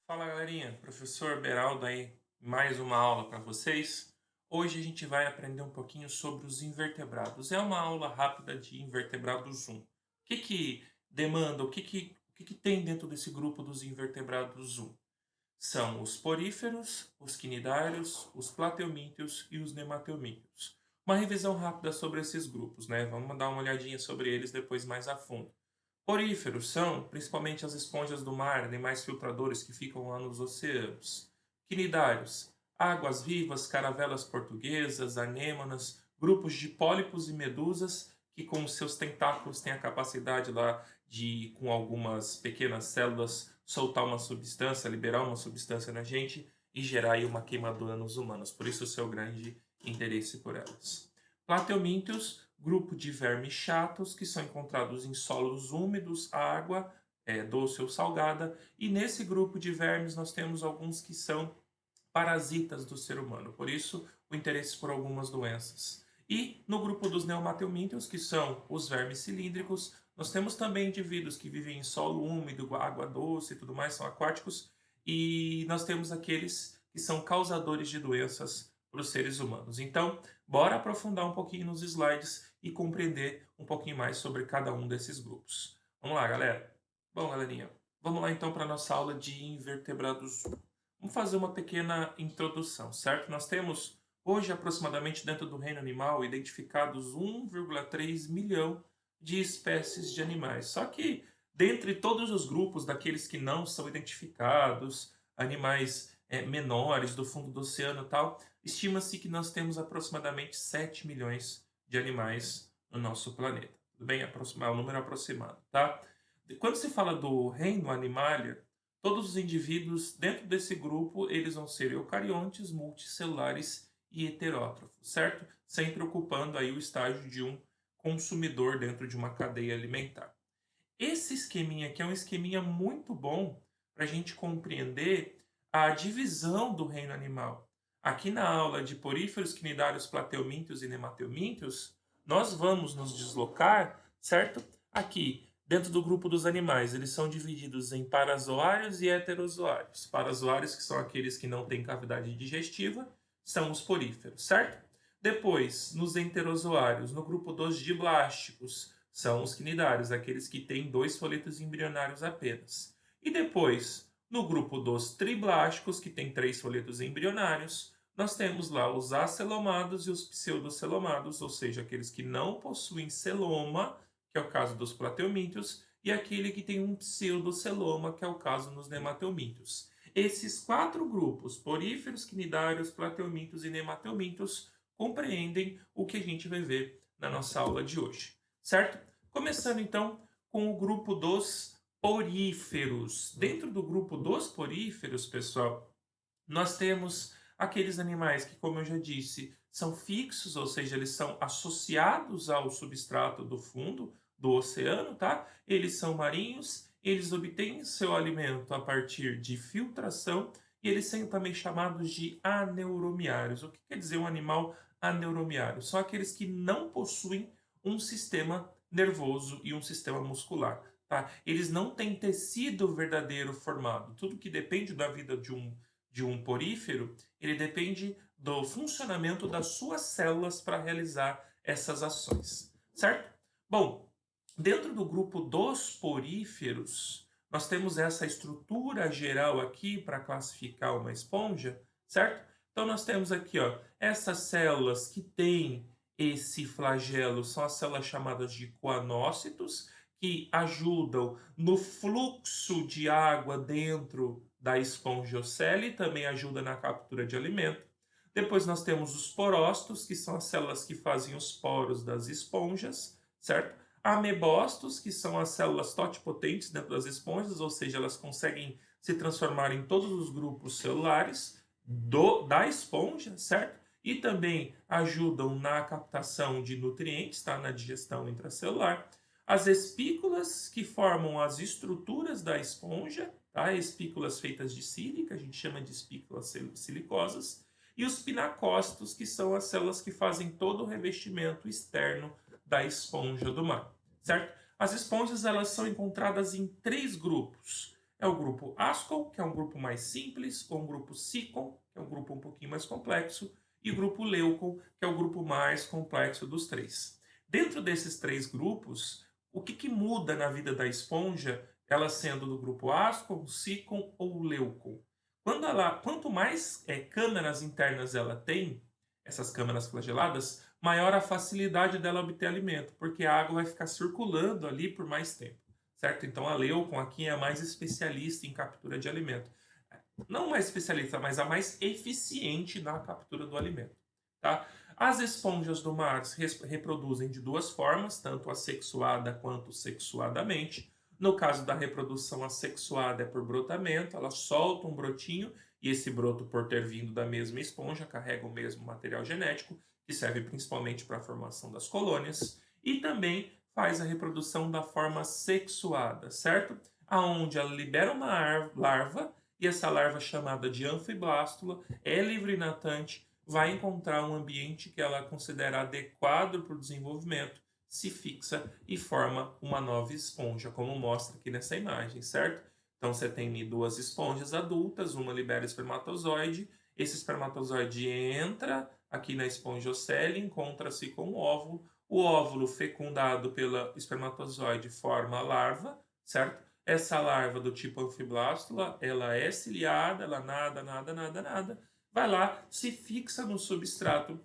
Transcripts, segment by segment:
Fala galerinha, professor Beraldo aí, mais uma aula para vocês. Hoje a gente vai aprender um pouquinho sobre os invertebrados. É uma aula rápida de invertebrados 1. O que demanda, o que tem dentro desse grupo dos invertebrados 1? São os poríferos, os quinidários, os plateumintios e os nemateomíntios. Uma revisão rápida sobre esses grupos, né? Vamos dar uma olhadinha sobre eles depois mais a fundo. Poríferos são principalmente as esponjas do mar, animais filtradores que ficam lá nos oceanos. Quinidários, águas vivas, caravelas portuguesas, anêmonas, grupos de pólipos e medusas que com seus tentáculos têm a capacidade lá de, com algumas pequenas células, soltar uma substância, liberar uma substância na gente e gerar aí uma queimadura nos humanos. Por isso o seu grande interesse por elas. Plateumintios, grupo de vermes chatos que são encontrados em solos úmidos, água doce ou salgada, e nesse grupo de vermes nós temos alguns que são parasitas do ser humano, por isso o interesse por algumas doenças. E no grupo dos neomateumintios, que são os vermes cilíndricos, nós temos também indivíduos que vivem em solo úmido, água doce e tudo mais, são aquáticos, e nós temos aqueles que são causadores de doenças para os seres humanos. Então, bora aprofundar um pouquinho nos slides e compreender um pouquinho mais sobre cada um desses grupos. Vamos lá, galera? Bom, galerinha, vamos lá então para a nossa aula de invertebrados. Vamos fazer uma pequena introdução, certo? Nós temos hoje aproximadamente dentro do reino animal identificados 1,3 milhão de espécies de animais. Só que dentre todos os grupos daqueles que não são identificados, animais menores do fundo do oceano e tal, estima-se que nós temos aproximadamente 7 milhões de animais no nosso planeta. Tudo bem? É um número aproximado, tá? Quando se fala do reino animalia, todos os indivíduos dentro desse grupo, eles vão ser eucariontes, multicelulares e heterótrofos, certo? Sempre ocupando aí o estágio de um consumidor dentro de uma cadeia alimentar. Esse esqueminha aqui é um esqueminha muito bom para a gente compreender a divisão do reino animal. Aqui na aula de poríferos, quinidários, plateumintios e nemateomíntios, nós vamos nos deslocar, certo? Aqui, dentro do grupo dos animais, eles são divididos em parazoários e heterozoários. Parazoários, que são aqueles que não têm cavidade digestiva, são os poríferos, certo? Depois, nos enterozoários, no grupo dos diblásticos, são os quinidários, aqueles que têm 2 folhetos embrionários apenas. E depois, no grupo dos triblásticos, que tem 3 folhetos embrionários, nós temos lá os acelomados e os pseudocelomados, ou seja, aqueles que não possuem celoma, que é o caso dos plateumintios, e aquele que tem um pseudoceloma, que é o caso nos nemateomíntios. Esses 4 grupos, poríferos, quinidários, plateumintios e nemateomíntios, compreendem o que a gente vai ver na nossa aula de hoje, certo? Começando então com o grupo dos poríferos. Dentro do grupo dos poríferos, pessoal, nós temos aqueles animais que, como eu já disse, são fixos, ou seja, eles são associados ao substrato do fundo do oceano, tá? Eles são marinhos, eles obtêm seu alimento a partir de filtração e eles são também chamados de aneuromiários. O que quer dizer um animal aneuromiário? São aqueles que não possuem um sistema nervoso e um sistema muscular. Tá? Eles não têm tecido verdadeiro formado. Tudo que depende da vida de um porífero, ele depende do funcionamento das suas células para realizar essas ações, certo? Bom, dentro do grupo dos poríferos, nós temos essa estrutura geral aqui para classificar uma esponja, certo? Então nós temos aqui, ó, essas células que têm esse flagelo são as células chamadas de coanócitos, que ajudam no fluxo de água dentro da espongiocele, também ajuda na captura de alimento. Depois nós temos os porócitos, que são as células que fazem os poros das esponjas, certo? Amebócitos, que são as células totipotentes dentro das esponjas, ou seja, elas conseguem se transformar em todos os grupos celulares da esponja, certo? E também ajudam na captação de nutrientes, tá? Na digestão intracelular. As espículas, que formam as estruturas da esponja, tá? Espículas feitas de sílica, a gente chama de espículas silicosas. E os pinacócitos, que são as células que fazem todo o revestimento externo da esponja do mar, certo? As esponjas elas são encontradas em 3 grupos. é o grupo Ascol, que é um grupo mais simples, ou um grupo Sicon, que é um grupo um pouquinho mais complexo, e o grupo Leucon, que é o grupo mais complexo dos três. Dentro desses três grupos, o que muda na vida da esponja, ela sendo do grupo Ascol, Sicon ou Leucon? Quanto mais câmaras internas ela tem, essas câmaras flageladas, maior a facilidade dela obter alimento, porque a água vai ficar circulando ali por mais tempo, certo? Então a Leucon aqui é a mais especialista em captura de alimento. Não mais especialista, mas a mais eficiente na captura do alimento, tá? As esponjas do mar se reproduzem de duas formas, tanto assexuada quanto sexuadamente. No caso da reprodução assexuada é por brotamento, ela solta um brotinho e esse broto, por ter vindo da mesma esponja, carrega o mesmo material genético, que serve principalmente para a formação das colônias, e também faz a reprodução da forma sexuada, certo? Aonde ela libera uma larva e essa larva chamada de anfiblástula é livre natante, vai encontrar um ambiente que ela considera adequado para o desenvolvimento, se fixa e forma uma nova esponja, como mostra aqui nessa imagem, certo? Então você tem duas esponjas adultas, uma libera espermatozoide, esse espermatozoide entra aqui na esponja ocele, encontra-se com o óvulo fecundado pela espermatozoide forma a larva, certo? Essa larva do tipo anfiblástula, ela é ciliada, ela nada, vai lá, se fixa no substrato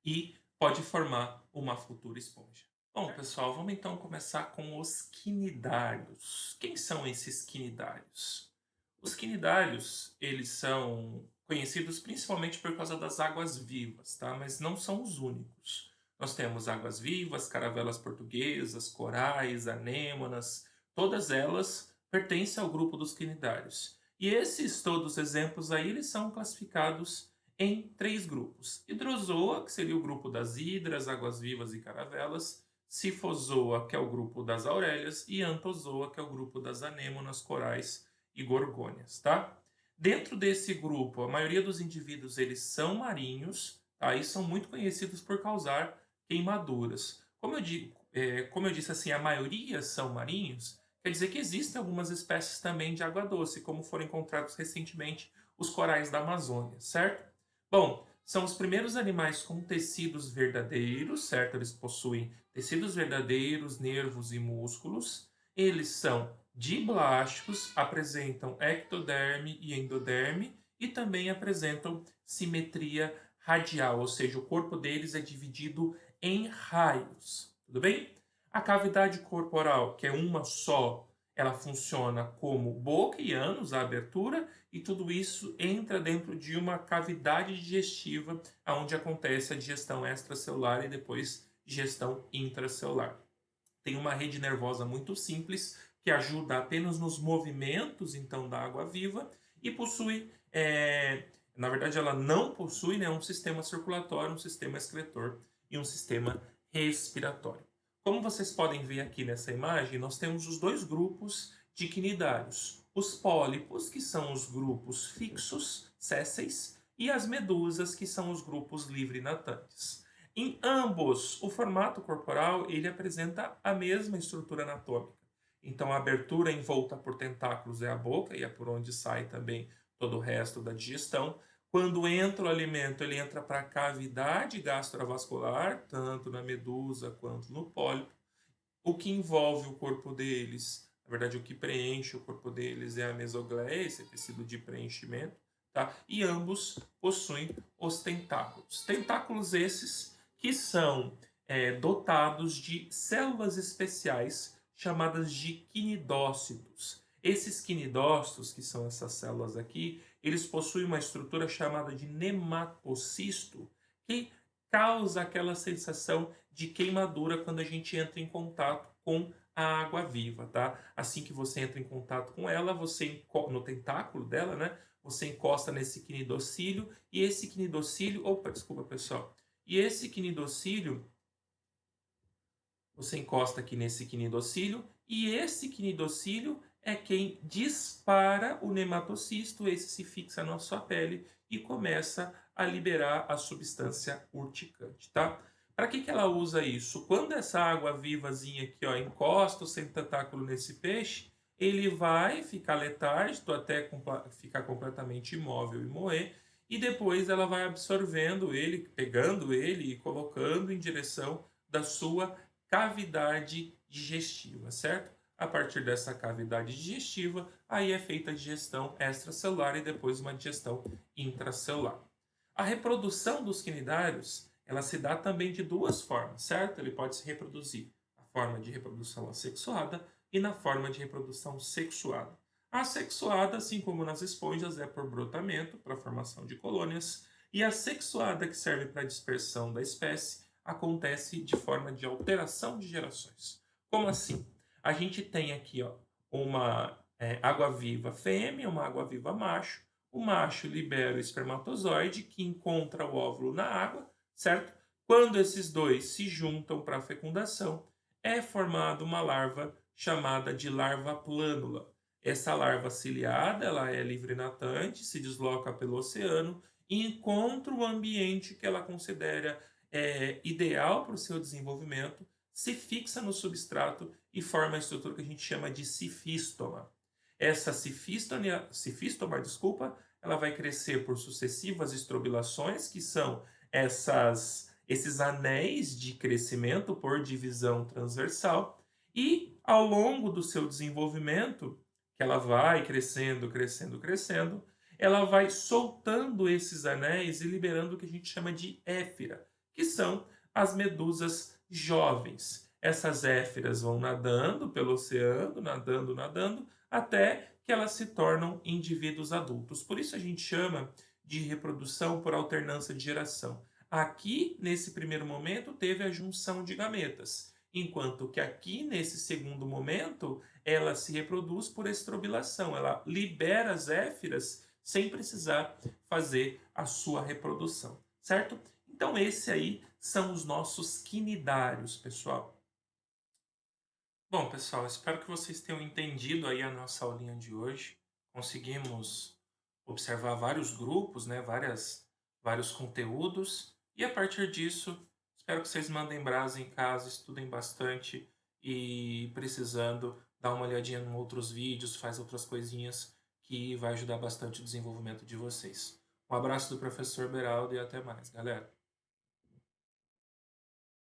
e pode formar uma futura esponja. Bom, pessoal, vamos então começar com os quinidários. Quem são esses quinidários? Os quinidários, eles são conhecidos principalmente por causa das águas-vivas, tá? Mas não são os únicos. Nós temos águas-vivas, caravelas portuguesas, corais, anêmonas, todas elas pertencem ao grupo dos quinidários. E esses todos exemplos aí, eles são classificados em três grupos. Hidrozoa, que seria o grupo das hidras, águas-vivas e caravelas, Cifozoa, que é o grupo das aurélias, e Anthozoa, que é o grupo das anêmonas, corais e gorgônias, tá? Dentro desse grupo, a maioria dos indivíduos eles são marinhos, tá? E são muito conhecidos por causar queimaduras. Como eu disse assim, a maioria são marinhos, quer dizer que existem algumas espécies também de água doce, como foram encontrados recentemente os corais da Amazônia, certo? Bom, são os primeiros animais com tecidos verdadeiros, certo? Eles possuem tecidos verdadeiros, nervos e músculos. Eles são diblásticos, apresentam ectoderme e endoderme e também apresentam simetria radial, ou seja, o corpo deles é dividido em raios, tudo bem? A cavidade corporal, que é uma só, ela funciona como boca e ânus, a abertura, e tudo isso entra dentro de uma cavidade digestiva, onde acontece a digestão extracelular e depois digestão intracelular. Tem uma rede nervosa muito simples que ajuda apenas nos movimentos então da água viva e possui, na verdade ela não possui, né, um sistema circulatório, um sistema excretor e um sistema respiratório. Como vocês podem ver aqui nessa imagem, nós temos os dois grupos de quinidários. Os pólipos, que são os grupos fixos, sésseis, e as medusas, que são os grupos livre-natantes. Em ambos, o formato corporal ele apresenta a mesma estrutura anatômica. Então, a abertura envolta por tentáculos é a boca, e é por onde sai também todo o resto da digestão. Quando entra o alimento, ele entra para a cavidade gastrovascular, tanto na medusa quanto no pólipo. O que envolve o corpo deles, na verdade, o que preenche o corpo deles é a mesogleia, esse tecido de preenchimento, tá? E ambos possuem os tentáculos. Tentáculos esses que são dotados de células especiais chamadas de quinidócitos. Esses quinidócitos, que são essas células aqui, eles possuem uma estrutura chamada de nematocisto, que causa aquela sensação de queimadura quando a gente entra em contato com a água viva, tá? Assim que você entra em contato com ela, você no tentáculo dela, né? Você encosta nesse quinidocílio e esse quinidocílio, opa, desculpa pessoal, e esse quinidocílio, você encosta aqui nesse quinidocílio e esse quinidocílio é quem dispara o nematocisto, esse se fixa na sua pele e começa a liberar a substância urticante, tá? Para que ela usa isso? Quando essa água vivazinha aqui, ó, encosta o seu tentáculo nesse peixe, ele vai ficar letárgico até ficar completamente imóvel e morrer, e depois ela vai absorvendo ele, pegando ele e colocando em direção da sua cavidade digestiva, certo? A partir dessa cavidade digestiva, aí é feita a digestão extracelular e depois uma digestão intracelular. A reprodução dos quinidários, ela se dá também de duas formas, certo? Ele pode se reproduzir na forma de reprodução assexuada e na forma de reprodução sexuada. A sexuada, assim como nas esponjas, é por brotamento, para a formação de colônias, e a sexuada, que serve para a dispersão da espécie, acontece de forma de alteração de gerações. Como assim? A gente tem aqui ó, uma água-viva fêmea, uma água-viva macho. O macho libera o espermatozoide que encontra o óvulo na água, certo? Quando esses dois se juntam para a fecundação, é formada uma larva chamada de larva plânula. Essa larva ciliada, ela é livre natante, se desloca pelo oceano e encontra o ambiente que ela considera ideal para o seu desenvolvimento, se fixa no substrato e forma a estrutura que a gente chama de cifístoma. Essa cifístoma, desculpa, ela vai crescer por sucessivas estrobilações, que são esses anéis de crescimento por divisão transversal, e ao longo do seu desenvolvimento, que ela vai crescendo, crescendo, crescendo, ela vai soltando esses anéis e liberando o que a gente chama de éfira, que são as medusas jovens. Essas éfiras vão nadando pelo oceano, nadando, nadando, até que elas se tornam indivíduos adultos. Por isso a gente chama de reprodução por alternância de geração. Aqui, nesse primeiro momento, teve a junção de gametas, enquanto que aqui, nesse segundo momento, ela se reproduz por estrobilação, ela libera as éfiras sem precisar fazer a sua reprodução, certo? Então, esse aí são os nossos quinidários, pessoal. Bom, pessoal, espero que vocês tenham entendido aí a nossa aulinha de hoje. Conseguimos observar vários grupos, né, vários conteúdos, e a partir disso, espero que vocês mandem brasa em casa, estudem bastante e precisando, dar uma olhadinha em outros vídeos, faz outras coisinhas que vai ajudar bastante o desenvolvimento de vocês. Um abraço do professor Beraldo e até mais, galera.